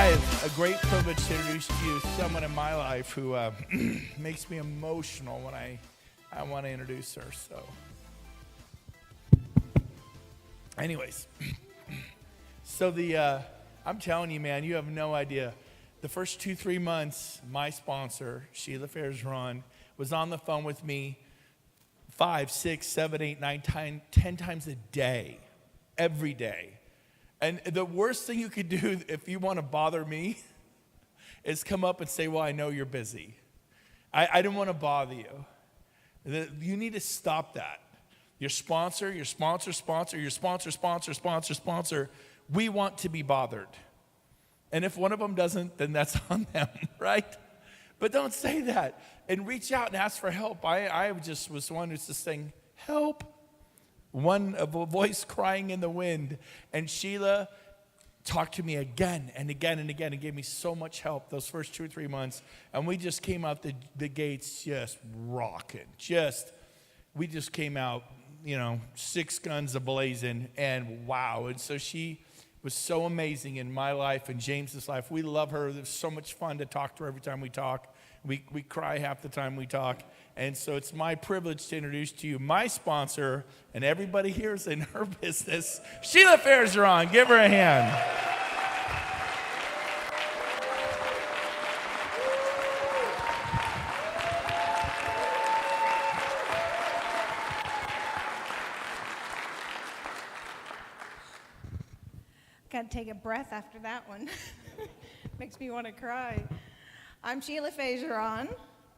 I have a great privilege to introduce to you someone in my life who makes me emotional when I want to introduce her. So, anyways, I'm telling you, man, you have no idea. The first 2-3 months, my sponsor, Sheila Fejeran, was on the phone with me 5, 6, 7, 8, 9, 10 times a day, every day. And the worst thing you could do if you want to bother me is come up and say, well, I know you're busy. I didn't want to bother you. You need to stop that. Your sponsor, we want to be bothered. And if one of them doesn't, then that's on them, right? But don't say that. And reach out and ask for help. I just was one who's just saying, help. A voice crying in the wind. And Sheila talked to me again and again and again and gave me so much help those first 2 or 3 months. And we just came out the gates just rocking. We just came out, 6 guns a-blazing, and wow. And so she was so amazing in my life and James's life. We love her. It's so much fun to talk to her every time we talk. We cry half the time we talk. And so it's my privilege to introduce to you my sponsor, and everybody here is in her business, Sheila Fejeran. Give her a hand. Got to take a breath after that one. Makes me want to cry. I'm Sheila Fejeran,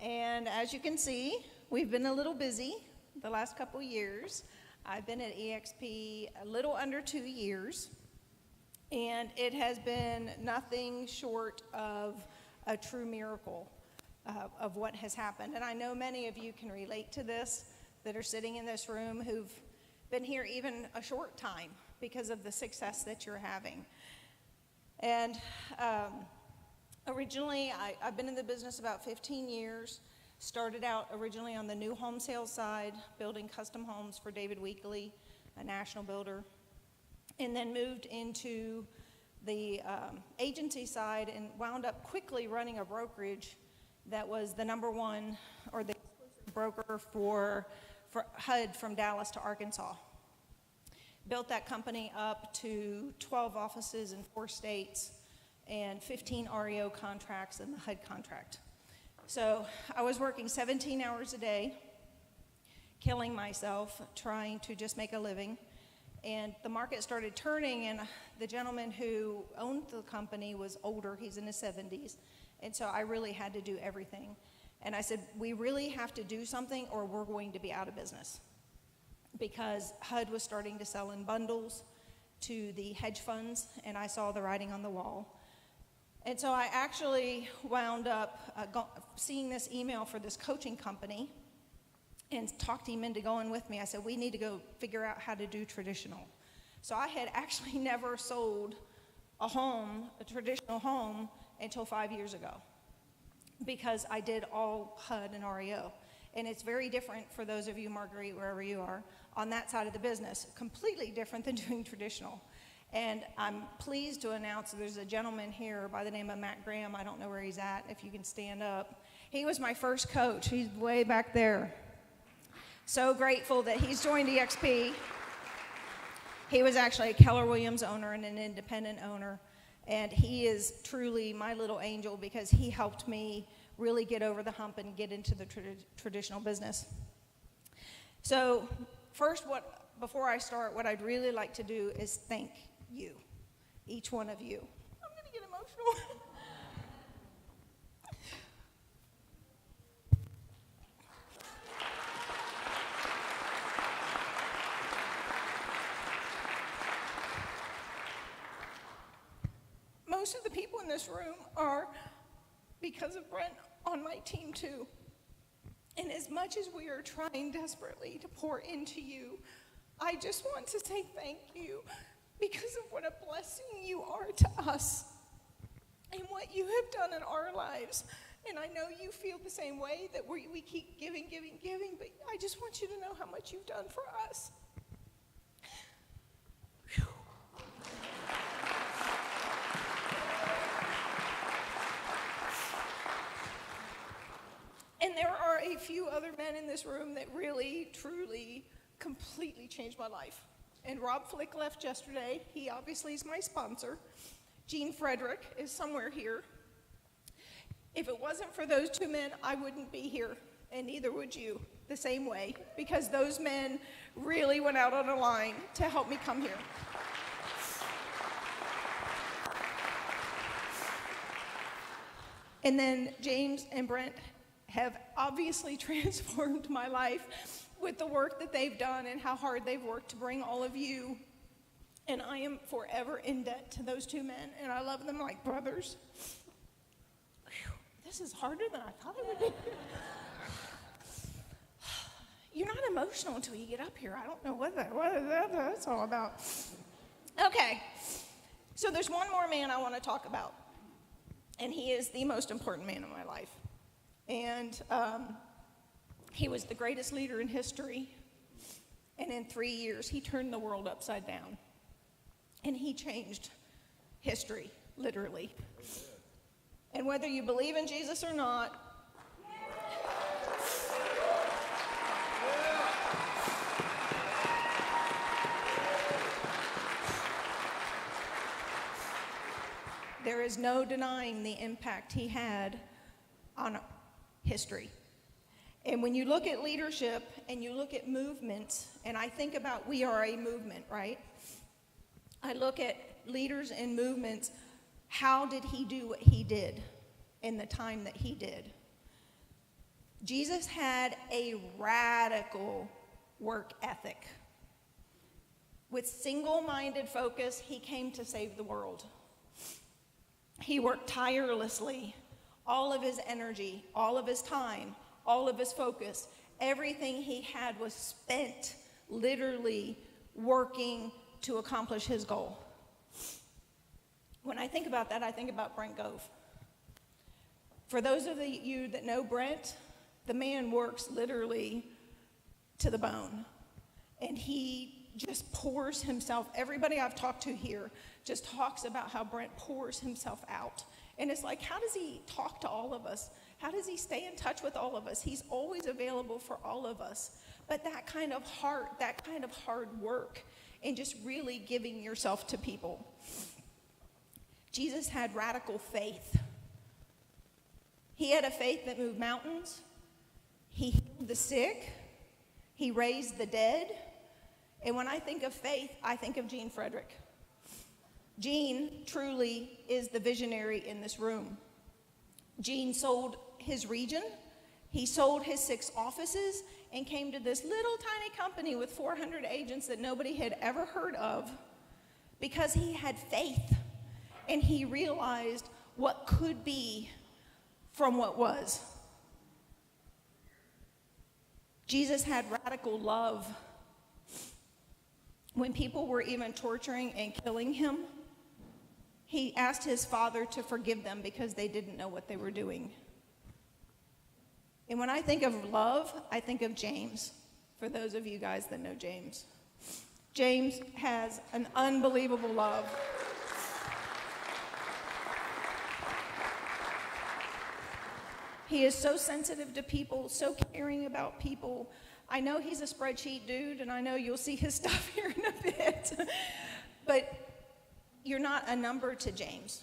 and as you can see, we've been a little busy the last couple years. I've been at EXP a little under 2 years, and it has been nothing short of a true miracle of what has happened. And I know many of you can relate to this that are sitting in this room who've been here even a short time because of the success that you're having. And originally, I've been in the business about 15 years. Started out originally on the new home sales side, building custom homes for David Weekley, a national builder, and then moved into the agency side and wound up quickly running a brokerage that was the number one or the exclusive broker for HUD from Dallas to Arkansas. Built that company up to 12 offices in 4 states and 15 REO contracts and the HUD contract. So I was working 17 hours a day, killing myself, trying to just make a living. And the market started turning, and the gentleman who owned the company was older. He's in his 70s. And so I really had to do everything. And I said, we really have to do something or we're going to be out of business. Because HUD was starting to sell in bundles to the hedge funds, and I saw the writing on the wall. And so I actually wound up seeing this email for this coaching company and talked him into going with me. I said, we need to go figure out how to do traditional. So I had actually never sold a traditional home, until 5 years ago, because I did all HUD and REO. And it's very different for those of you, Marguerite, wherever you are, on that side of the business. Completely different than doing traditional. And I'm pleased to announce there's a gentleman here by the name of Matt Graham. I don't know where he's at, if you can stand up. He was my first coach. He's way back there. So grateful that he's joined EXP. He was actually a Keller Williams owner and an independent owner. And he is truly my little angel because he helped me really get over the hump and get into the traditional business. So first, before I start, what I'd really like to do is thank you, each one of you. I'm going to get emotional. Most of the people in this room are, because of Brent, on my team too. And as much as we are trying desperately to pour into you, I just want to say thank you because of what a blessing you are to us and what you have done in our lives. And I know you feel the same way, that we keep giving, but I just want you to know how much you've done for us. a few other men in this room that really, truly, completely changed my life. And Rob Flick left yesterday. He obviously is my sponsor. Gene Frederick is somewhere here. If it wasn't for those two men, I wouldn't be here, and neither would you, the same way, because those men really went out on a line to help me come here. And then James and Brent have obviously transformed my life with the work that they've done and how hard they've worked to bring all of you. And I am forever in debt to those two men, and I love them like brothers. Whew, this is harder than I thought it would be. You're not emotional until you get up here. I don't know what that's all about. Okay, so there's one more man I want to talk about, and he is the most important man in my life. And he was the greatest leader in history, and in 3 years, he turned the world upside down. And he changed history, literally. And whether you believe in Jesus or not, there is no denying the impact he had on history. And when you look at leadership and you look at movements, and I think about we are a movement, right? I look at leaders and movements. How did he do what he did in the time that he did? Jesus had a radical work ethic. With single-minded focus, he came to save the world. He worked tirelessly. All of his energy, all of his time, all of his focus, everything he had was spent literally working to accomplish his goal. When I think about that, I think about Brent Gove. For those of you that know Brent, the man works literally to the bone. And he just pours himself, everybody I've talked to here just talks about how Brent pours himself out. And it's like, how does he talk to all of us? How does he stay in touch with all of us? He's always available for all of us. But that kind of heart, that kind of hard work, and just really giving yourself to people. Jesus had radical faith. He had a faith that moved mountains. He healed the sick. He raised the dead. And when I think of faith, I think of Gene Frederick. Gene truly is the visionary in this room. Gene sold his region. He sold his 6 offices and came to this little tiny company with 400 agents that nobody had ever heard of because he had faith and he realized what could be from what was. Jesus had radical love. When people were even torturing and killing him, he asked his Father to forgive them because they didn't know what they were doing. And when I think of love, I think of James, for those of you guys that know James. James has an unbelievable love. He is so sensitive to people, so caring about people. I know he's a spreadsheet dude, and I know you'll see his stuff here in a bit. But you're not a number to James.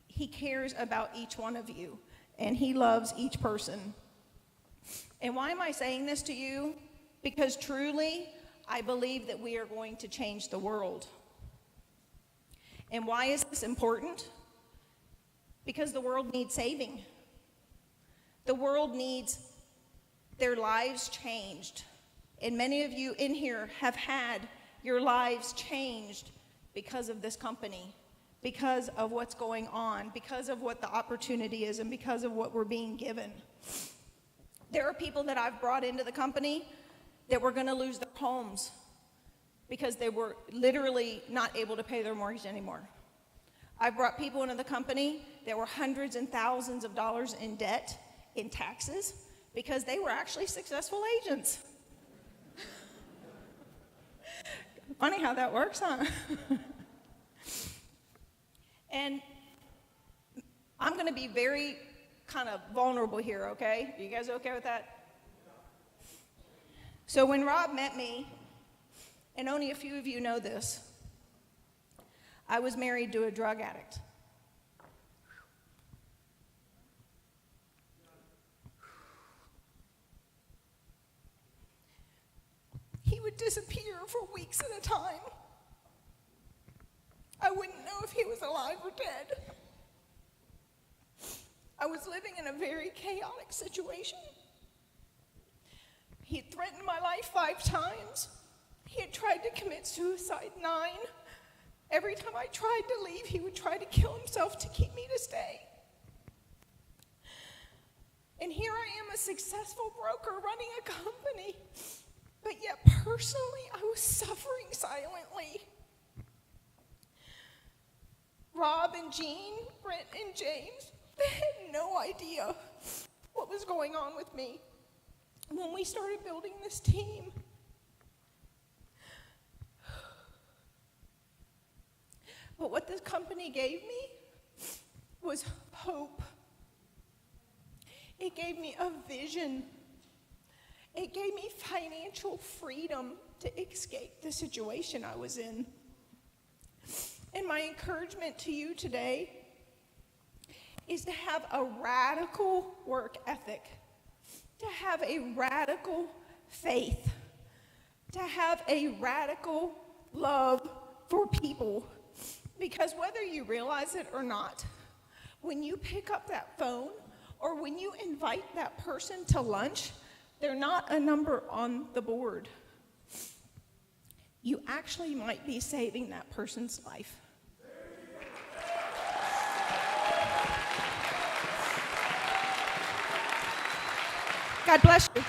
He cares about each one of you, and he loves each person. And why am I saying this to you? Because truly, I believe that we are going to change the world. And why is this important? Because the world needs saving. The world needs their lives changed. And many of you in here have had your lives changed because of this company, because of what's going on, because of what the opportunity is, and because of what we're being given. There are people that I've brought into the company that were going to lose their homes because they were literally not able to pay their mortgage anymore. I've brought people into the company that were hundreds and thousands of dollars in debt in taxes because they were actually successful agents. Funny how that works, huh? And I'm going to be very kind of vulnerable here, okay? Are you guys okay with that? So when Rob met me, and only a few of you know this, I was married to a drug addict. He would disappear for weeks at a time. I wouldn't know if he was alive or dead. I was living in a very chaotic situation. He had threatened my life 5 times. He had tried to commit suicide 9. Every time I tried to leave, he would try to kill himself to keep me to stay. And here I am, a successful broker running a company, but yet personally, I was suffering silently. Rob and Jean, Brent and James, they had no idea what was going on with me when we started building this team. But what this company gave me was hope. It gave me a vision. It gave me financial freedom to escape the situation I was in. And my encouragement to you today is to have a radical work ethic, to have a radical faith, to have a radical love for people. Because whether you realize it or not, when you pick up that phone or when you invite that person to lunch, they're not a number on the board. You actually might be saving that person's life. God bless you.